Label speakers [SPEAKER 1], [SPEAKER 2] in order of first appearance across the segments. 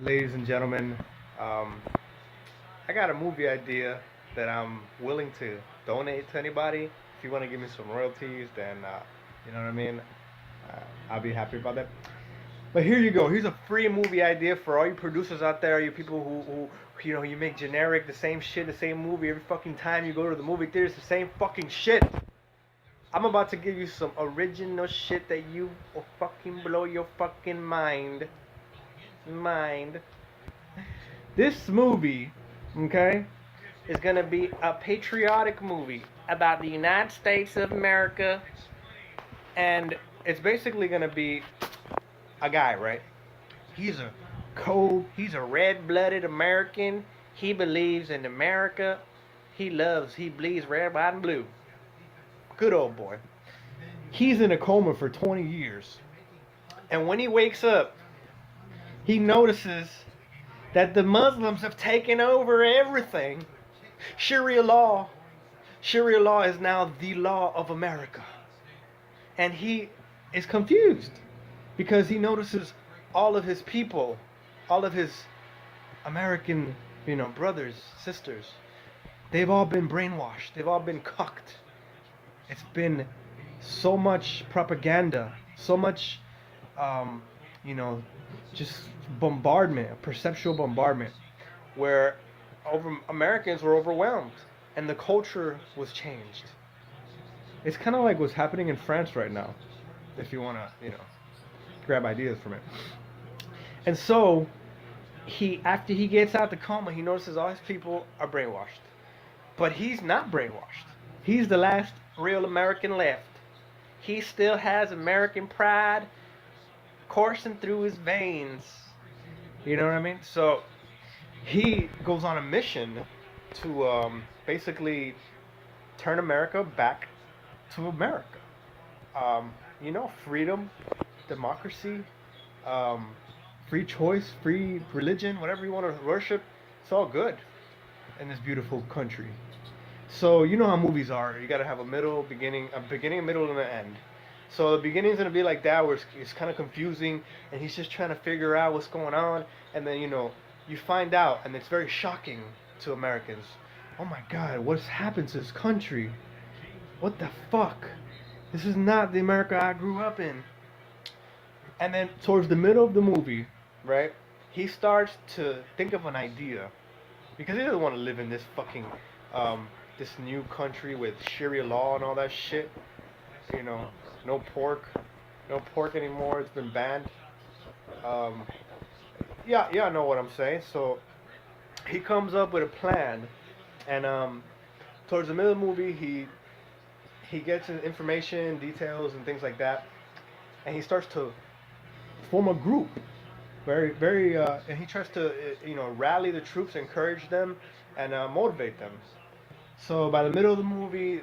[SPEAKER 1] ladies and gentlemen, um, I got a movie idea that I'm willing to donate to anybody. If you want to give me some royalties, then you know what I mean. I'll be happy about that. But here you go. Here's a free movie idea for all you producers out there, you people who you make generic, the same shit, the same movie every fucking time you go to the movie theater. It's the same fucking shit. I'm about to give you some original shit that you will fucking blow your fucking mind. This movie, okay, is gonna be a patriotic movie about the United States of America, and it's basically gonna be a guy, right? He's a red-blooded American. He believes in America. He bleeds red, white, and blue. Good old boy. He's in a coma for 20 years, and when he wakes up, he notices that the Muslims have taken over everything. Sharia law. Sharia law is now the law of America. And he is confused because he notices all of his people, all of his American, brothers, sisters, they've all been brainwashed. They've all been cucked. It's been so much propaganda, so much, um, you know, just bombardment, perceptual bombardment, where Americans were overwhelmed and the culture was changed. It's kind of like what's happening in France right now, if you want to, grab ideas from it. And so, after he gets out the coma, he notices all his people are brainwashed. But he's not brainwashed. He's the last real American left. He still has American pride coursing through his veins. You know what I mean? So he goes on a mission to basically turn America back to America. Freedom, democracy, free choice, free religion, whatever you want to worship. It's all good in this beautiful country. So you know how movies are. You gotta have a beginning, middle, and an end. So the beginning's gonna be like that, where it's kind of confusing, and he's just trying to figure out what's going on, and then you find out, and it's very shocking to Americans. Oh my God, what's happened to this country? What the fuck? This is not the America I grew up in. And then towards the middle of the movie, right, he starts to think of an idea, because he doesn't want to live in this fucking this new country with Sharia law and all that shit. No pork, no pork anymore. It's been banned. Um, yeah, I know what I'm saying. So he comes up with a plan, and towards the middle of the movie, he gets information, details, and things like that, and he starts to form a group. And he tries to rally the troops, encourage them, and motivate them. So by the middle of the movie,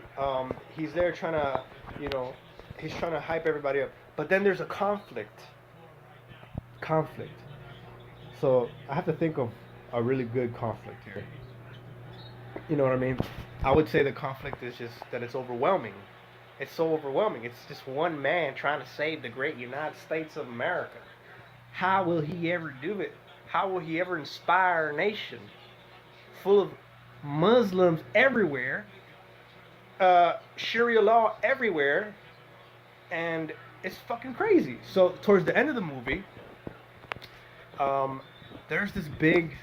[SPEAKER 1] he's there trying to, he's trying to hype everybody up. But then there's a conflict. Conflict. So I have to think of a really good conflict here. You know what I mean? I would say the conflict is just that it's overwhelming. It's so overwhelming. It's just one man trying to save the great United States of America. How will he ever do it? How will he ever inspire a nation full of Muslims everywhere, Sharia law everywhere, and it's fucking crazy. So towards the end of the movie, there's this big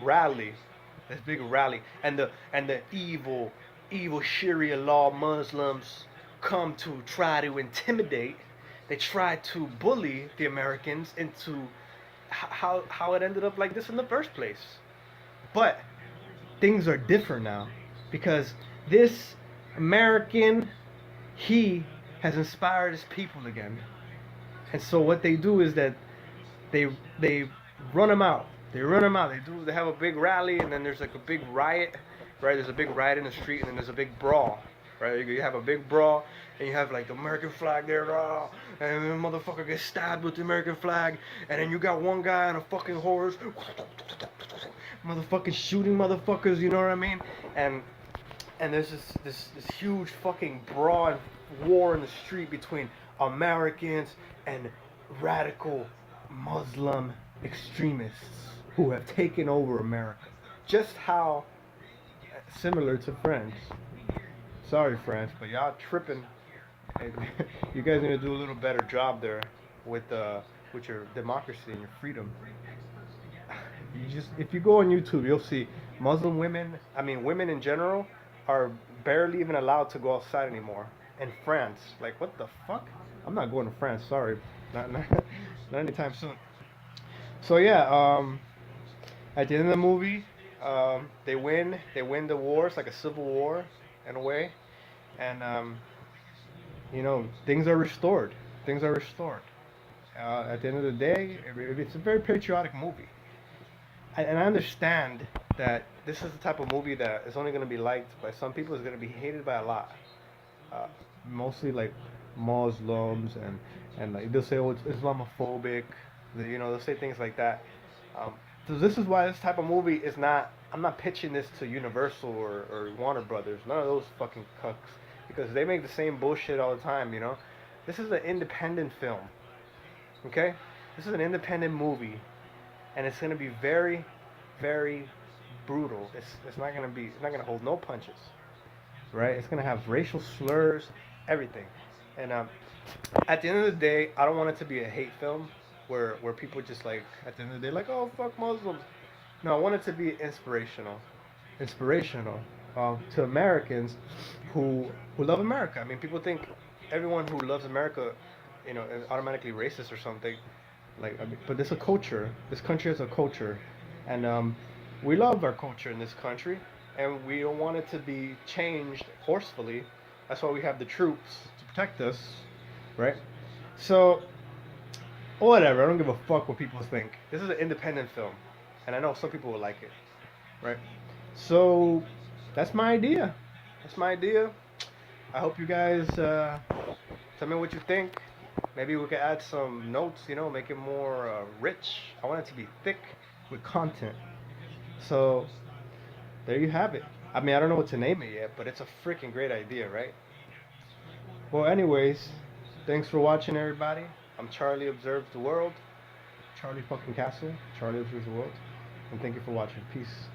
[SPEAKER 1] rally, and the evil Sharia law Muslims come to try to intimidate. They try to bully the Americans into how it ended up like this in the first place. But things are different now, because this American, he has inspired his people again. And so what they do is that they run him out. They run him out. They have a big rally, and then there's like a big riot, right? There's a big riot in the street, and then there's a big brawl, right? You have a big brawl, and you have like the American flag there, and the motherfucker gets stabbed with the American flag, and then you got one guy on a fucking horse, motherfucking shooting motherfuckers, you know what I mean? And there's this huge fucking brawl and war in the street between Americans and radical Muslim extremists who have taken over America. Just how similar to France. Sorry, France, but y'all tripping. And you guys need to do a little better job there with your democracy and your freedom. You just if you go on YouTube, you'll see Muslim women. I mean, women in general are barely even allowed to go outside anymore. In France, like what the fuck? I'm not going to France. Sorry, not not anytime soon. So yeah, at the end of the movie, they win. They win the war. It's like a civil war in a way, and things are restored. Things are restored. At the end of the day, it's a very patriotic movie. And I understand that this is the type of movie that is only going to be liked by some people. It's going to be hated by a lot. Uh, Mostly like Muslims and like they'll say, oh, it's Islamophobic. They'll say things like that. Um, so this is why this type of movie is not. I'm not pitching this to Universal or Warner Brothers. None of those fucking cucks because they make the same bullshit all the time. This is an independent film. Okay, this is an independent movie and it's gonna be very, very brutal. It's not gonna be. It's not gonna hold no punches, right? It's gonna have racial slurs, everything. And at the end of the day, I don't want it to be a hate film where people just like at the end of the day like, oh fuck Muslims. No, I want it to be inspirational to Americans who love America. I mean, people think everyone who loves America, is automatically racist or something. Like, I mean, but it's a culture. This country is a culture, and we love our culture in this country, and we don't want it to be changed forcefully. That's why we have the troops to protect us, right? So, whatever. I don't give a fuck what people think. This is an independent film, and I know some people will like it, right? So, that's my idea. That's my idea. I hope you guys tell me what you think. Maybe we could add some notes, make it more rich. I want it to be thick with content. So there you have it. I mean, I don't know what to name it yet, but it's a freaking great idea, right? Well, anyways, thanks for watching, everybody. I'm Charlie Observes the World. Charlie fucking Castle. Charlie Observes the World. And thank you for watching. Peace.